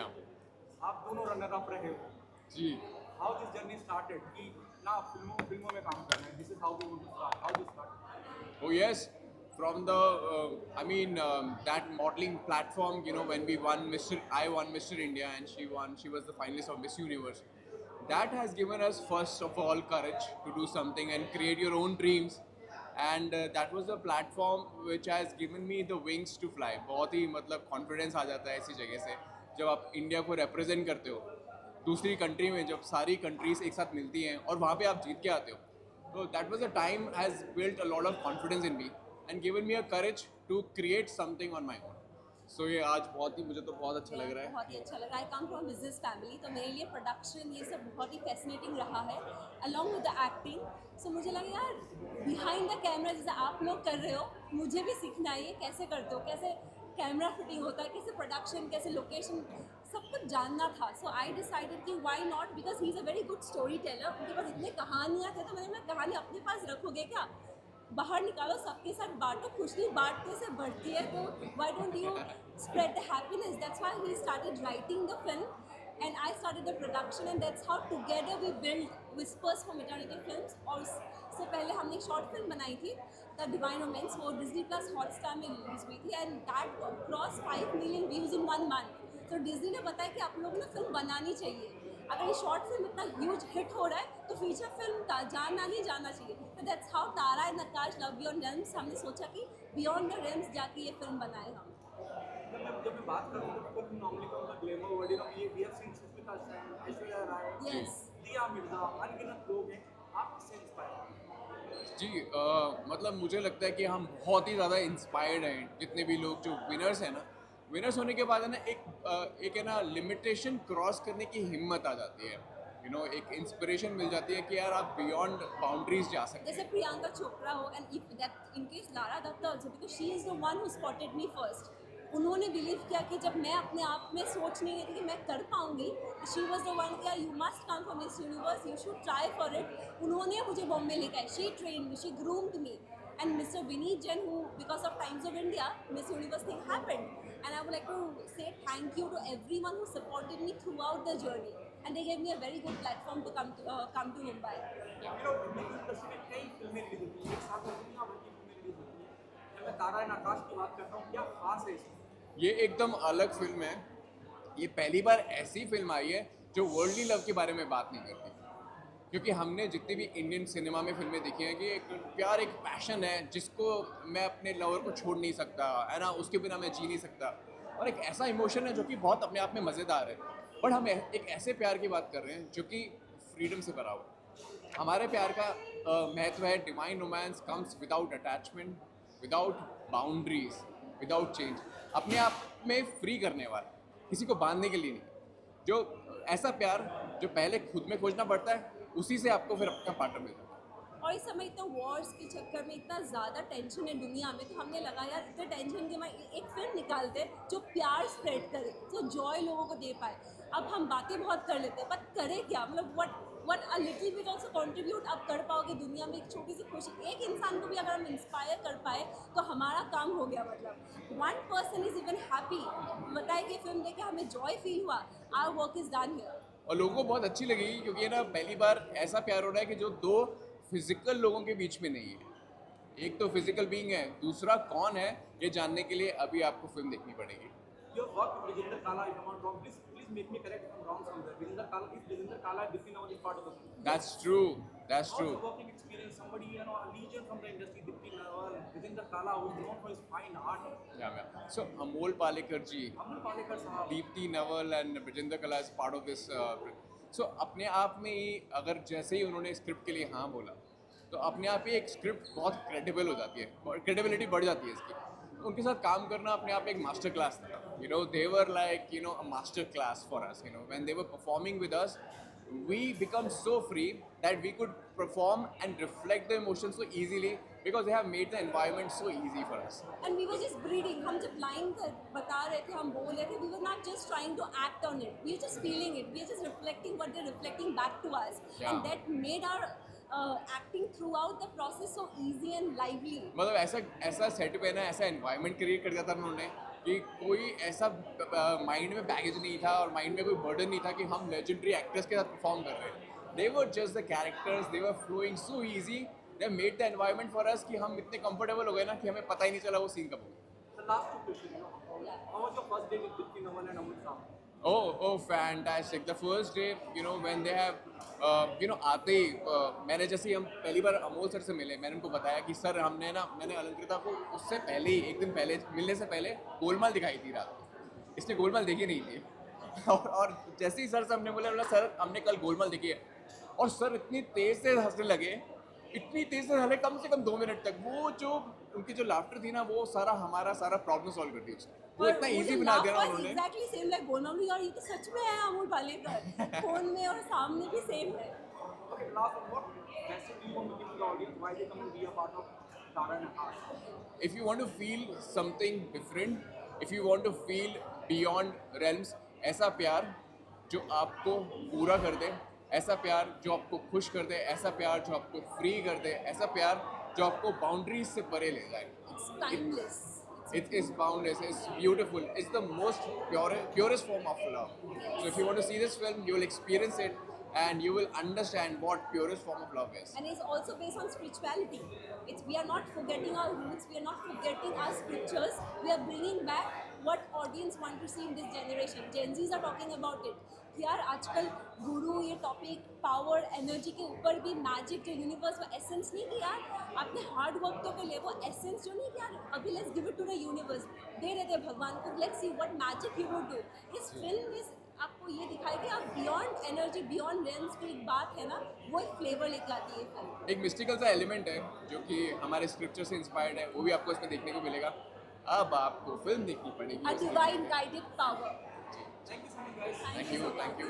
आप दोनों runner up रहे हो, जी हाउ दिस जर्नी स्टार्टेड कि ना फिल्मों में काम करना है, this is how we want to start, how this start? Oh yes, from the that modeling platform. When we won I won Mr. India, and she won. She was the finalist of Miss Universe. That has given us first of all courage to do something and create your own dreams. And that was the platform which has given me the wings to fly. बहुत ही मतलब confidence आ जाता है ऐसी जगह से जब आप India को represent करते हो दूसरी कंट्री में, जब सारी कंट्रीज एक साथ मिलती हैं और वहाँ पे आप जीत के आते हो. So that was a time has built a lot of confidence in me and given me a courage to create something on my own. So ये आज बहुत ही मुझे तो बहुत अच्छा लग रहा है. बहुत ही अच्छा लगा. आई कम फ्रॉम बिजनेस फैमिली, तो मेरे लिए प्रोडक्शन ये सब बहुत ही फैसिनेटिंग रहा है अलॉन्ग विद द एक्टिंग. सो मुझे लगा यार बिहाइंड द कैमरा जैसे आप लोग कर रहे हो मुझे भी सीखना है, ये कैसे करते हो, कैसे कैमरा फिटिंग होता है, कैसे प्रोडक्शन, कैसे लोकेशन, सब कुछ जानना था. सो आई डिसाइडेड कि why not, because he is a very good story teller. उनके पास इतने कहानियाँ थे, तो मैंने कहानी अपने पास रखोगे क्या, बाहर निकालो, सबके साथ बांटो, खुशी बांटने से बढ़ती है. तो why don't you spread the happiness? That's why he started writing the film and I started the production, and that's how together we built Whispers from Eternity Films. और उससे पहले हमने एक शॉर्ट फिल्म बनाई थी द डिवाइन रोमांस, वो Disney plus Hotstar में release हुई थी and that cross 5 million views in 1 month. तो डिज्नी ने बताया कि आप लोगों ने फिल्म बनानी चाहिए. अगर ये शॉर्ट फिल्म इतना ह्यूज हिट हो रहा है तो फीचर फिल्म जाना ही जाना चाहिए. तो that's how Tara and Akash love beyond Rhames, हमने सोचा कि बियॉन्ड द रेम्स जाके ये फिल्म बनाए हम. जब मैं बात करूँ तो people normally come the glamour word, we have seen Sushmita Sen, Aishwarya Rai, Yes. दिया मिर्जा, अनगिनत लोग हैं. आप किससे इंस्पायर? जी मतलब मुझे लगता है कि हम बहुत ही ज़्यादा इंस्पायर्ड हैं. जितने भी लोग जो विनर्स हैं ना, विनर्स होने के बाद है ना एक है ना लिमिटेशन क्रॉस करने की हिम्मत आ जाती है. एक इंस्पिरेशन मिल जाती है कि यार आप बियॉन्ड बाउंड्रीज जा सकते जैसे हैं. प्रियंका चोपड़ा हो and if that in case Lara Dutta also, because she is the one who spotted me first. उन्होंने बिलीव किया कि जब मैं अपने आप में सोच नहीं रही थी कि मैं कर पाऊंगी, शी वॉज द वन कि you must come for Miss Universe, you should try for it. उन्होंने मुझे बॉम्बे लेकर आई, she train me, she groomed me. And Mr. Vineet Jain, who because of Times of India Miss Universe thing happened, and I would like to say thank you to everyone who supported me throughout the journey, and they gave me a very good platform to come to Mumbai. Hindi industry में कई फिल्में release होती हैं, एक साथ में दुनिया भर की फिल्में रिलीज होती हैं. जब मैं तारा एंड आकाश की बात करता हूँ, क्या खास है इसमें? ये एकदम अलग फिल्म है. ये पहली बार ऐसी फिल्म आई है जो वर्ल्डली लव के बारे में बात नहीं करती. क्योंकि हमने जितनी भी इंडियन सिनेमा में फिल्में देखी हैं कि एक प्यार, एक पैशन है जिसको मैं अपने लवर को छोड़ नहीं सकता है ना, उसके बिना मैं जी नहीं सकता. और एक ऐसा इमोशन है जो कि बहुत अपने आप में मज़ेदार है. बट हम एक ऐसे प्यार की बात कर रहे हैं जो कि फ्रीडम से भरा हुआ. हमारे प्यार का महत्व है divine romance comes without attachment, without boundaries, without change. अपने आप में फ्री करने वाला, किसी को बांधने के लिए नहीं. जो ऐसा प्यार जो पहले खुद में खोजना पड़ता है, उसी से आपको फिर अपना पार्टनर मिलता है. और इस समय इतना वॉर्स के चक्कर में इतना ज़्यादा टेंशन है दुनिया में, तो हमने लगा यार इतने टेंशन के में एक फिल्म निकालते जो प्यार स्प्रेड करे, जो जॉय लोगों को दे पाए. अब हम बातें बहुत कर लेते हैं, बट करें क्या, मतलब what a little bit also contribute आप कर पाओगे दुनिया में. एक छोटी सी खुशी, एक इंसान को भी अगर हम इंस्पायर कर पाए तो हमारा काम हो गया. मतलब 1 पर्सन इज़ इवन हैप्पी, बताए कि फिल्म देखे हमें जॉय फील हुआ, our work is done here. और लोगों को बहुत अच्छी लगी क्योंकि ये ना पहली बार ऐसा प्यार हो रहा है कि जो दो फिजिकल लोगों के बीच में नहीं है. एक तो फिजिकल बीइंग है, दूसरा कौन है ये जानने के लिए अभी आपको फिल्म देखनी पड़ेगी. Your work with Vijender Kala, if I'm not wrong, please make me correct if I'm wrong somewhere. Vijender Kala, Dipti Naval is part of the film. That's true. That's How's true. the working experience? Somebody, a legend from the industry, Dipti Naval, Vijender Kala, who's known for his fine art. Yeah. So Amol Palekar ji, Amol Palekar साहब. Deepti Naval and Brajendra कला is part of this. सो अपने आप में ही अगर जैसे ही उन्होंने script के लिए हाँ बोला तो अपने आप ही एक स्क्रिप्ट बहुत क्रेडिबल हो जाती है, क्रेडिबिलिटी बढ़ जाती है इसकी. उनके साथ काम करना अपने आप एक मास्टर क्लास था. They were like a master class for us. When they were performing with us, we become so free that we could perform and reflect the emotions so easily because they have made the environment so easy for us. And we were just breathing. हम जब line बता रहे थे, हम बोल रहे थे, we were not just trying to act on it. We were just feeling it. We were just reflecting what they're reflecting back to us. Yeah. And that made our acting throughout the process so easy and lively. मतलब ऐसा set पे ना ऐसा environment create कर दिया था उन्होंने कि कोई ऐसा माइंड में बैगेज नहीं था और माइंड में कोई बर्डन नहीं था कि हम लेजेंडरी एक्टर्स के साथ परफॉर्म कर रहे हैं. They were just the characters, they were flowing so easy, they made the environment for us कि हम इतने कंफर्टेबल हो गए ना कि हमें पता ही नहीं चला वो सीन कब हो गया. The last two questions. How was your first day with Dipti Naval and Amul Saab? Oh, fantastic. The first day, when they have, आते ही मैंने जैसे ही हम पहली बार अमोल सर से मिले, मैंने उनको बताया कि सर मैंने अलंकृता को उससे पहले ही एक दिन पहले मिलने से पहले गोलमाल दिखाई थी रात को. इसने गोलमाल देखी नहीं थी. और जैसे ही सर से हमने बोला सर हमने कल गोलमाल देखी है, और सर इतनी तेज से हंसने लगे, इतनी तेज से हंसे कम से कम 2 मिनट तक. वो जो उनकी जो लाफ्टर थी ना, वो हमारा सारा प्रॉब्लम सॉल्व कर दी उसने. वो इतना इजी बना दिया ना उन्होंने. एग्जैक्टली सेम लाइक गोलमाल में, और ये तो सच में है अमोल पालेकर. फोन में और सामने भी सेम है. Okay, last one. What message do you want to give to the audience? Why they come and be a part of Tara and Akash? If you want to feel something different, if you want to feel beyond realms, ऐसा प्यार जो आपको पूरा कर दे, ऐसा प्यार जो आपको खुश कर दे, ऐसा प्यार जो आपको फ्री कर दे, ऐसा प्यार जो आपको बाउंड्रीज से परे ले जाए. It's timeless. It is boundless, it's beautiful, it's the most purest form of love. So if you want to see this film, you will experience it and you will understand what purest form of love is. And it's also based on spirituality. We are not forgetting our roots, we are not forgetting our scriptures, we are bringing back what audience want to see in this generation. Gen Zs are talking about it. यार आजकल गुरु ये topic power energy के ऊपर भी magic जो universe में essence नहीं कि यार आपने हार्ड वर्क तो कर ले, वो एसेंस जो नहीं कि यार अभी let's give it to the universe, दे रहे थे भगवान को, let's see what magic he would do. इस फिल्म में आपको ये दिखाई कि आप बियॉन्ड एनर्जी बियॉन्ड रेंज की एक बात है ना, वो एक फ्लेवर लेके आती है फिल्म. एक मिस्टिकल सा एलिमेंट है जो कि हमारे स्क्रिप्चर से इंस्पायर्ड है, वो भी आपको इसमें देखने को मिलेगा. अब आपको फिल्म देखनी पड़ेगी. A divine guided power. Thank you so much, guys. Thank you.